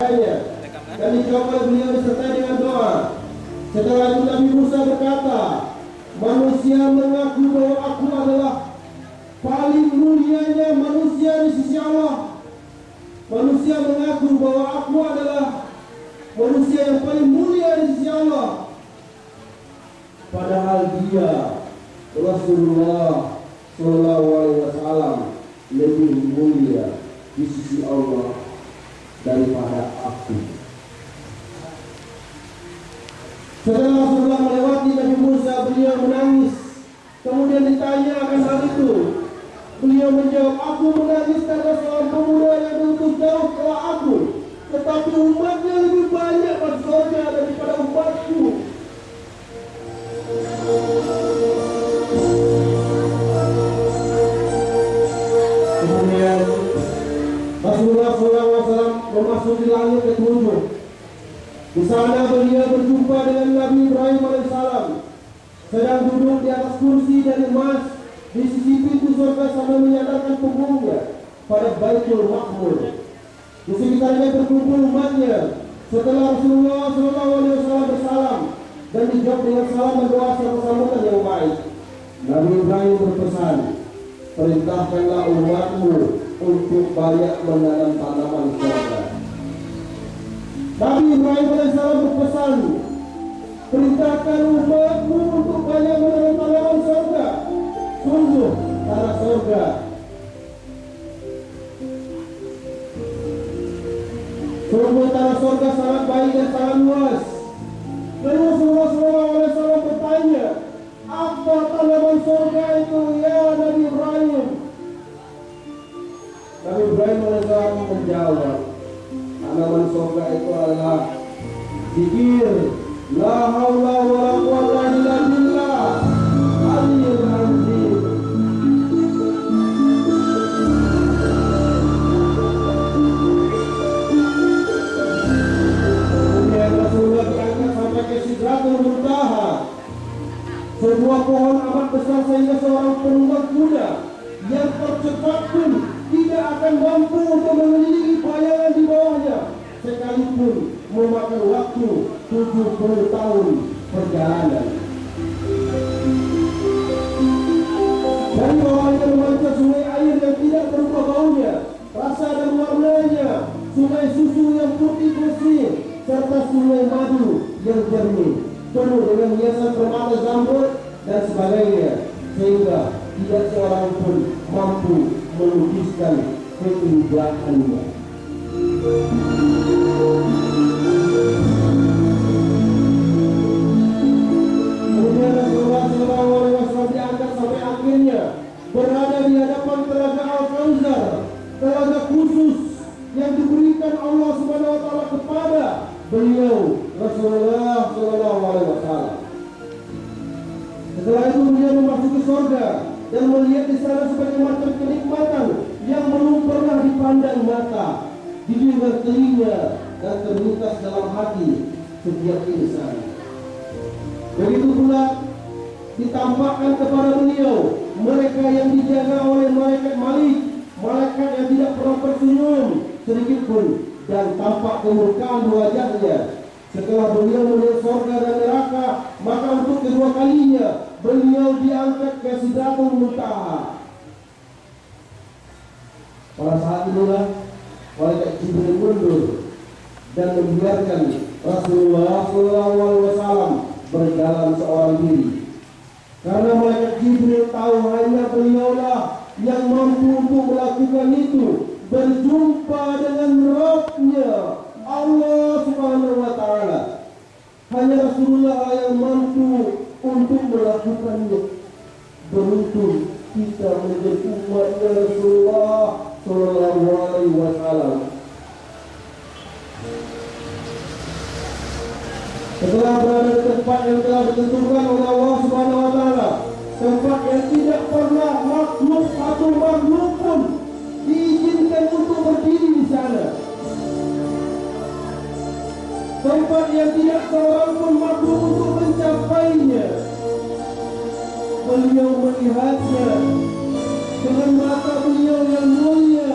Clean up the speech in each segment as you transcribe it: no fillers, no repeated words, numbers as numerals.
kepadanya. Dan dijawab oleh beliau disertai dengan doa. Setelah itu Nabi Musa berkata, manusia mengaku bahwa aku adalah paling mulianya manusia di sisi Allah. Manusia mengaku bahwa aku adalah manusia yang paling mulia di sisi Allah. Padahal dia, Rasulullah Sallallahu Alaihi Wasallam, lebih mulia di sisi Allah daripada aku. Setelah Rasulullah melewati Nabi Musa, beliau menangis. Kemudian ditanya akan hal itu. Beliau menjawab, aku menangis karena seorang pemuda yang diutus jauh setelah aku, tetapi umatnya lebih banyak masuk surga daripada umatku. Kemudian Rasulullah SAW memasuki langit ketujuh. Di sana beliau berjumpa dengan Nabi Ibrahim alaihissalam, sedang duduk di atas kursi dari emas di sisi pintu surga sambil menyandarkan punggungnya pada Baitul Ma'mur. Di sekitarnya berkumpul umatnya. Setelah Rasulullah SAW bersalam dan dijawab dengan salam dan doa serta sambutan yang baik, Nabi Ibrahim berpesan, perintahkanlah umatmu untuk banyak menanam tanaman surga. Nabi Ibrahim AS berpesan, perintahkan umatmu untuk banyak menanam tanaman surga. Sungguh tanah surga sangat baik dan sangat luas. Lalu Rasulullah SAW bertanya, apa tanaman surga itu ya Nabi Ibrahim? Nabi Ibrahim AS menjawab, tanaman surga itu adalah zikir la haula wa la quwwata illa billah aliyul azim. Kemudian Rasulullah diangkat sampai ke Sidratul Muntaha, sebuah pohon amat besar sehingga seorang penunggang kuda yang tercepat pun tidak akan mampu untuk mengelilingi bayangan di bawahnya, sekalipun memakan waktu 70 tahun perjalanan. Dari bawahnya memancar sungai air yang tidak berubah baunya, rasa dan warnanya, sungai susu yang putih bersih, serta sungai madu yang jernih, penuh dengan hiasan permata zamrud dan sebagainya, sehingga tidak seorang pun mampu melukiskan keindahannya. Kemudian Rasulullah SAW diangkat sampai akhirnya berada di hadapan telaga Al-Kautsar, telaga khusus yang diberikan Allah Subhanahu wa taala kepada beliau Rasulullah SAW. Setelah itu beliau memasuki surga dan melihat di sana sebagai macam kenikmatan yang belum pernah dipandang mata, didengar telinga dan terlintas dalam hati setiap insan. Begitu pula ditampakkan kepada beliau mereka yang dijaga oleh malaikat Malik, malaikat yang tidak pernah tersenyum sedikit pun dan tampak kemurkaan di wajahnya. Setelah beliau melihat surga dan neraka, maka untuk kedua kalinya beliau diangkat ke Sidratul Muntaha. Pada saat inilah malaikat Jibril mundur dan membiarkan Rasulullah SAW berjalan seorang diri. Karena malaikat Jibril tahu hanya beliaulah yang mampu untuk melakukan itu, berjumpa dengan Rabb-Nya Allah Subhanahu wa taala. Hanya Rasulullah yang mampu untuk melakukannya. Beruntung kita menjadi umatnya Rasulullah Sallallahu Alaihi Wasallam. Setelah berada di tempat yang telah ditentukan oleh Allah Subhanahu wa taala, tempat yang tidak pernah makhluk atau makhluk pun diizinkan untuk berdiri di sana, tempat yang tidak seorang pun mampu untuk mencapainya. Beliau melihatnya dengan mata beliau yang mulia.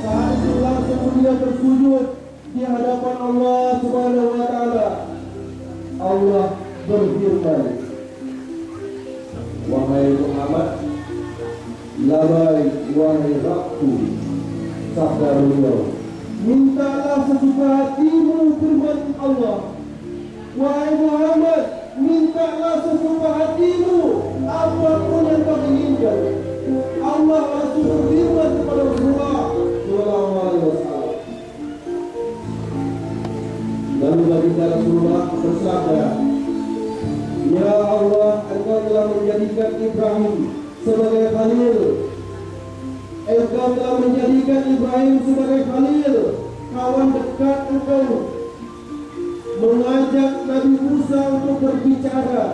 Saat itu langsung beliau bersujud di hadapan Allah Subhanahu wa taala. Allah berfirman, "Wahai Muhammad, labai wahai Rabbku," sabda beliau, "mintalah sesuka hatimu," firman Allah. "Wahai Muhammad, mintalah sesuka hatimu apapun yang kau inginkan." Allah langsung berfirman kepada Rasulullah sallallahu alaihi wasallam. Lalu baginda Rasulullah bersabda, "Ya Allah, Engkau telah menjadikan Ibrahim sebagai khalil. Engkau telah menjadikan Ibrahim sebagai khalil, kawan dekat Engkau, mengajak Nabi Musa untuk berbicara.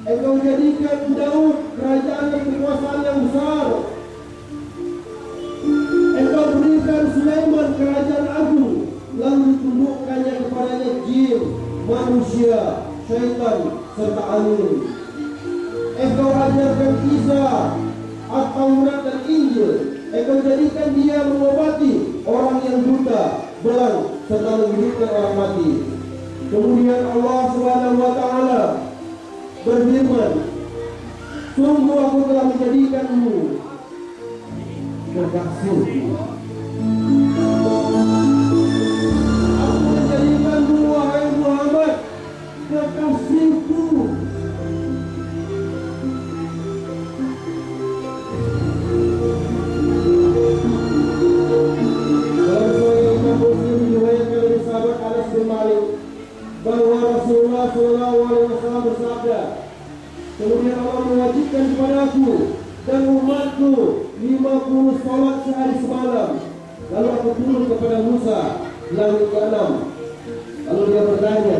Engkau jadikan Daud kerajaan dan kekuasaan yang besar. Engkau berikan Sulaiman kerajaan agung, lalu ditundukkannya kepadanya jin, manusia, syaitan, serta angin. Engkau ajarkan Isa At-Taurat dan Injil. Engkau jadikan dia mengobati orang yang buta, belang, serta menghidupkan orang mati." Kemudian Allah Subhanahu wa taala berfirman, "Sungguh aku telah menjadikanmu kekasih. Aku menjadikanmu, wahai Muhammad, kekasihku." Dalam Sahih Imam Muslim diriwayatkan dari sahabat Anas bin Malik bahwa Rasulullah sallallahu alaihi wasallam bersabda, "Kemudian Allah mewajibkan kepada aku dan umatku 50 salat sehari semalam. Lalu aku turun kepada Musa di langit ke-6. Lalu dia bertanya,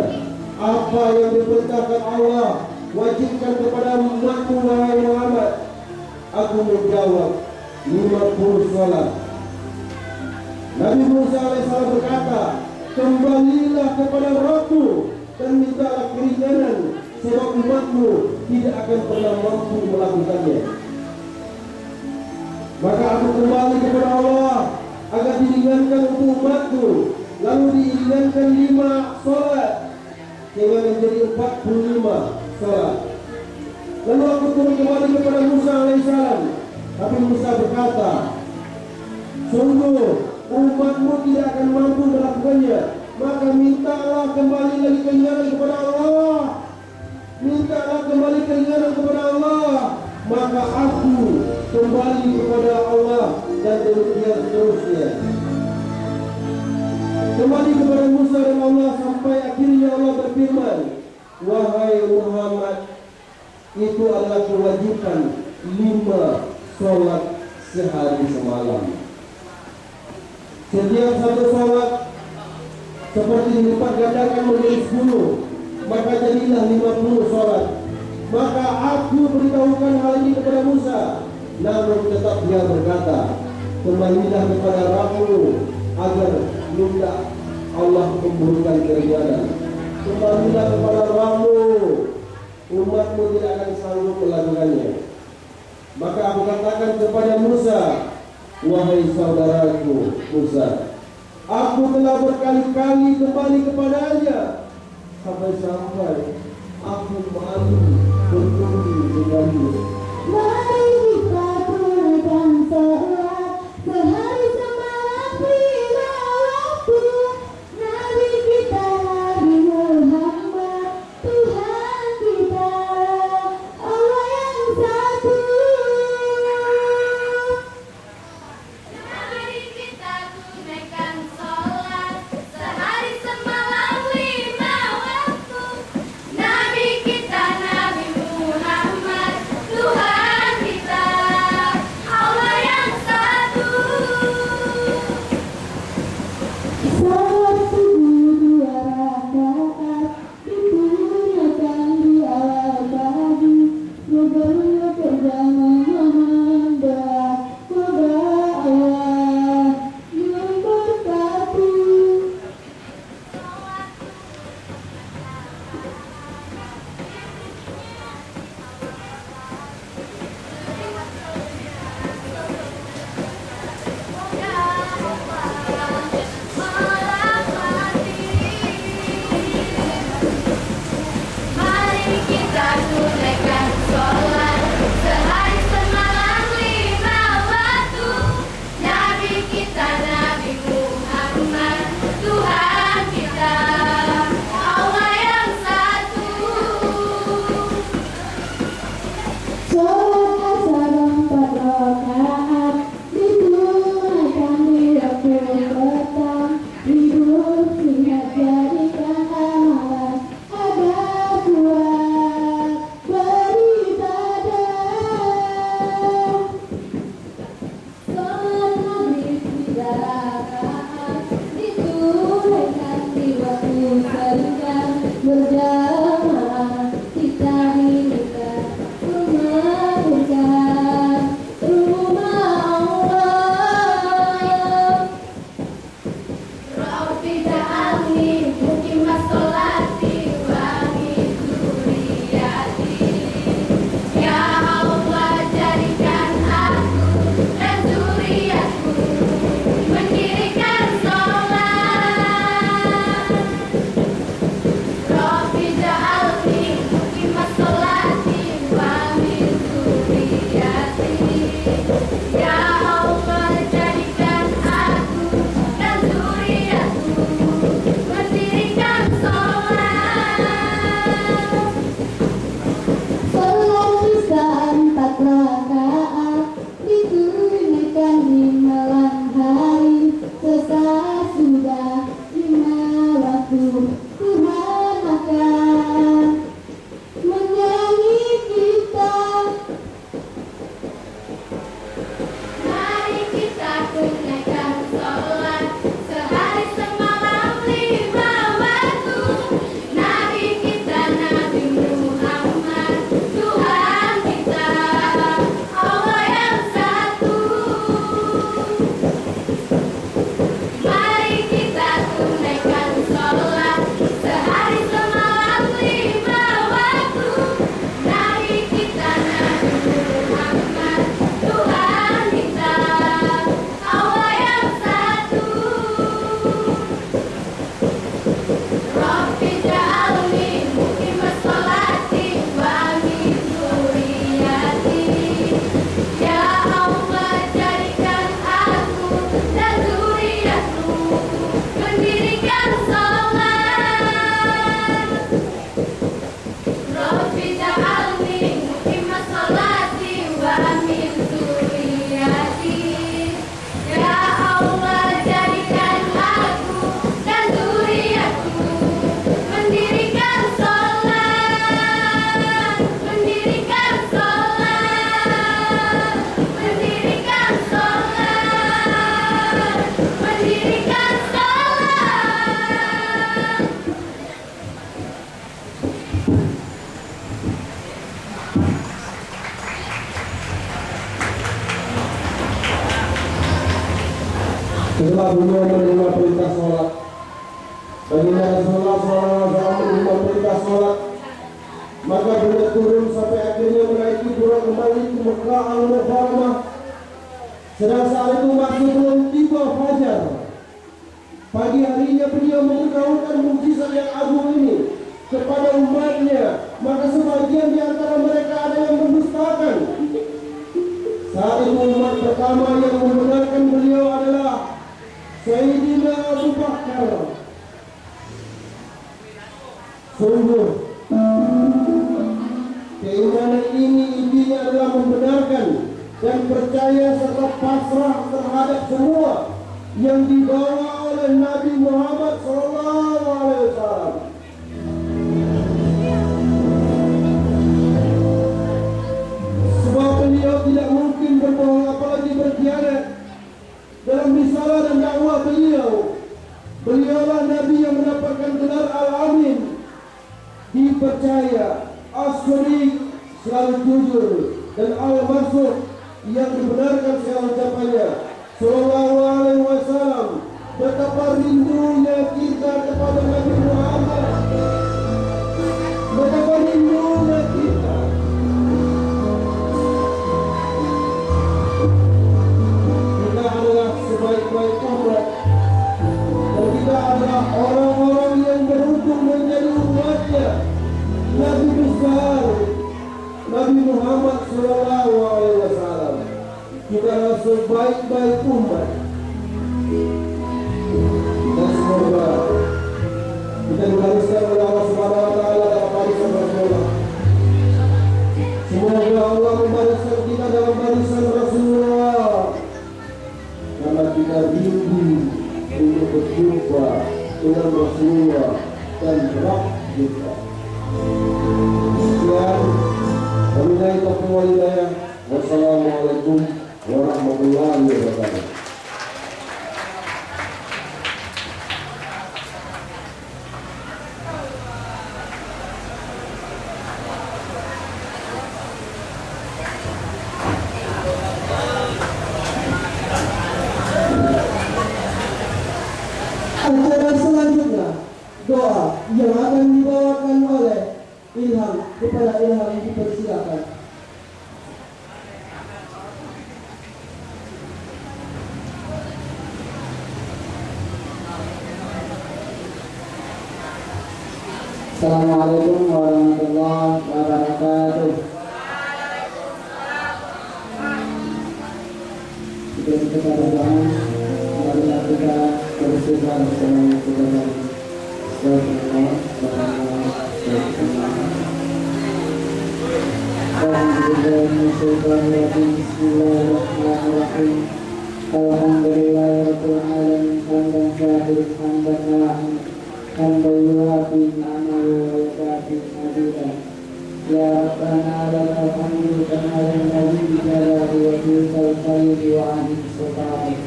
apa yang diperintahkan Allah wajibkan kepada umatku, wahai Muhammad? Aku menjawab, 50 salat. Nabi Musa alaihissalam berkata, kembalilah kepada Rabbmu dan mintalah keringanan, sebab umatmu tidak akan pernah mampu melakukannya. Maka aku kembali kepada Allah agar diringankan untuk umatku. Lalu diringankan 5 salat sehingga menjadi 45 salat. Lalu aku turun kembali kepada Musa alaihissalam, tapi Musa berkata, sungguh umatmu tidak akan mampu melakukannya. Maka mintalah kembali lagi keringanan kepada Allah. Mintalah kembali keringanan kepada Allah. Maka aku kembali kepada Allah dan demikian seterusnya. Kembali kepada Musa dan Allah sampai akhirnya Allah berfirman, wahai Muhammad, itu adalah kewajiban 5 salat sehari semalam. Setiap satu salat seperti dilipat gandakan menjadi 10, maka jadilah 50 salat. Maka aku beritahukan hal ini kepada Musa, namun tetap dia berkata, kembalilah kepada Rabbmu agar minta Allah memberikan keringanan. Kembalilah kepada Rabbmu, umatmu tidak akan sanggup melakukannya. Maka aku katakan kepada Musa, wahai saudaraku Musa, aku telah berkali-kali kembali kepadanya, sampai-sampai aku malu bertemu denganmu. Mari kita tunaikan salat sehari semalam 5 waktu. Nabi kita Nabi Muhammad, Tuhan kita Allah yang satu. Mari kita tunaikan sholat sehari semalam 5 waktu. Nabi kita Nabi Muhammad, Tuhan setelah beliau menerima perintah sholat, baginda Rasulullah SAW menerima perintah sholat, maka beliau turun sampai akhirnya menaiki pura kembali ke Mekah Al-Mukarramah. Sedang saat itu masih belum tiba fajar. Pagi harinya beliau memberitahukan mukjizat yang agung ini kepada umatnya, maka sebagian di antara mereka ada yang mendustakan. Saat itu umat pertama yang membenarkan beliau adalah Sayyidina Abu Bakar. Sungguh keimanan ini intinya adalah membenarkan dan percaya serta pasrah terhadap semua yang dibawa oleh Nabi Muhammad SAW. Sebab beliau tidak mungkin berbohong apalagi berkhianat dalam risalah dan dakwah beliau. Beliaulah Nabi yang mendapatkan gelar Al-Amin, dipercaya, As-Sadiq, selalu jujur, dan Al-Mansur, yang dibenarkan segala ucapannya. Sallallahu alaihi wasallam. Betapa rindunya kita kepada Nabi Muhammad. Betapa rindunya kita. Kita adalah sebaik-baik umat, dan kita adalah orang-orang yang beruntung menjadi umatnya Nabi besar Nabi Muhammad SAW. Kita adalah sebaik-baik umat, dan semoga kita dibariskan oleh Allah Subhanahu Wa Taala dalam barisan Rasulullah. Semoga Allah membariskan kita dalam barisan Rasulullah, karena kita rindu untuk berjumpa dengan Rasulullah dan Rabb kita. Sekian, wabillahi taufiq wal hidayah. Wassalamualaikum warahmatullahi wabarakatuh. Acara selanjutnya, doa yang akan dibawakan oleh Ilham. Kepada Ilham dipersilakan. Assalamualaikum warahmatullahi wabarakatuh. Kita berdoa, marilah kita bersyukur bersama kepada Bismillahirrahmanirrahim. Alhamdulillahirabbil alamin. Hamdan syahid, hamdan na'im, hamdan yuafi ni'amahu wa yukafi mazidah. Ya Rabbana lakal hamdu kama yanbaghi li jalali wajhikal karim wa 'azimi sultanik.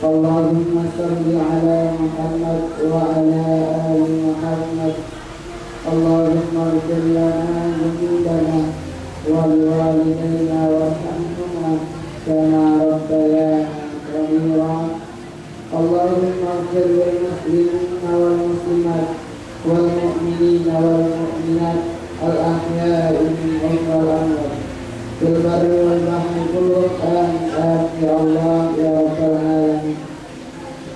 Allahumma shalli ala Muhammad wa ala ali Muhammad. Allahumma ighfir lana dhunubana wa liwalidayna warhamhuma kama rabbayana shaghira. Allahumma ighfir lil muslimina wal muslimat wal mu'minina wal mu'minat al ahya'i minhum wal amwat fil barri wal bahri kulluhum amin ya Allah ya rabbal alamin.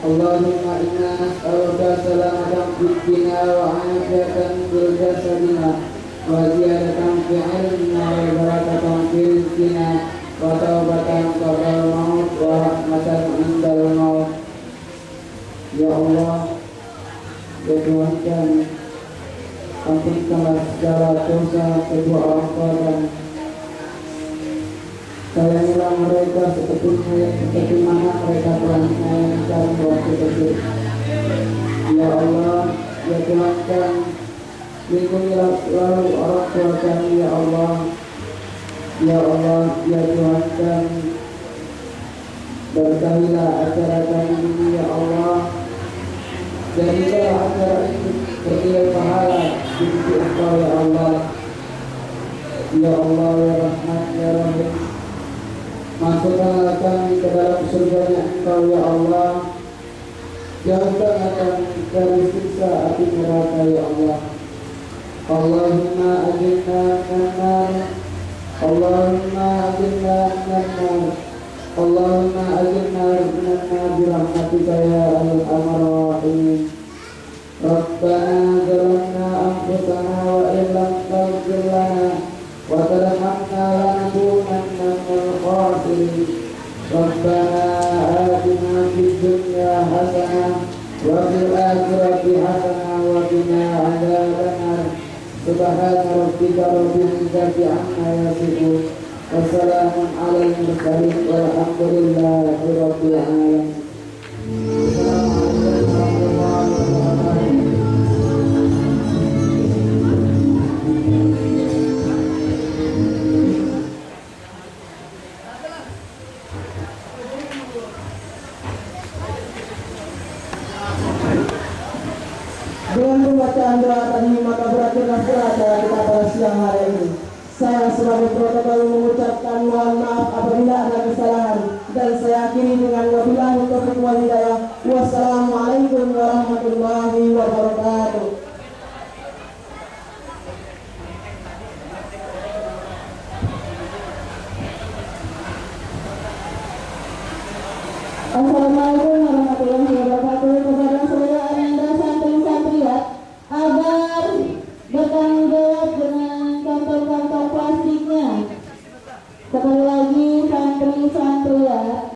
Allahumma inna nas'aluka salamatan fid dina wa afiyatan fil jasadina wa ziyadatan fi ilmina wa barakatan fi rizqina wa taubatan qabla al-maut wa rahmatan indal maut. Ya Allah, ya Tuhan kami, ampunkanlah segala dosa kedua orang tua kami. Sayangilah mereka seperti mana mereka telah menyayangi kami waktu kecil. Ya Allah, ya Tuhan kami, lindungilah selalu orang tua kami. Ya Allah, ya Allah, ya Tuhan kami, berkahilah acara kami ini. Ya Allah, jadilah acara ini bernilai pahala di sisi Engkau. Ya Allah, ya Allah, ya Rahman, ya Rahim. Masukkanlah kami ke dalam surga-Nya Engkau ya Allah. Jauhkanlah kami dari siksa api neraka ya Allah. Allahumma ajirna minan nar. Allahumma ajirna minan nar. Allahumma ajirna minan nar birahmatika ya arhamar rahimin. Rabbana zalamna anfusana wa illam taghfir lana wa tarhamna lanakunanna minal khasirin. Rabbana atina fid dunya hasanah wa fil akhirati hasanah wa qina adzabannar. Subhana rabbika rabbil izzati amma yasifun. Wassalamun alal mursalin walhamdulillahi rabbil alamin. Dengan pembacaan doa tadi maka berakhirlah acara kita pada siang hari ini. Saya sebagai protokol mengucapkan mohon maaf apabila ada kesalahan dan saya akhiri dengan wabillahi taufiq wal hidayah. Wassalamualaikum warahmatullahi wabarakatuh. Assalamualaikum warahmatullahi wabarakatuh. Kepada saudara Ananda santri-santriwat agar bertanggung jawab dengan kantong-kantong plastiknya. Sekali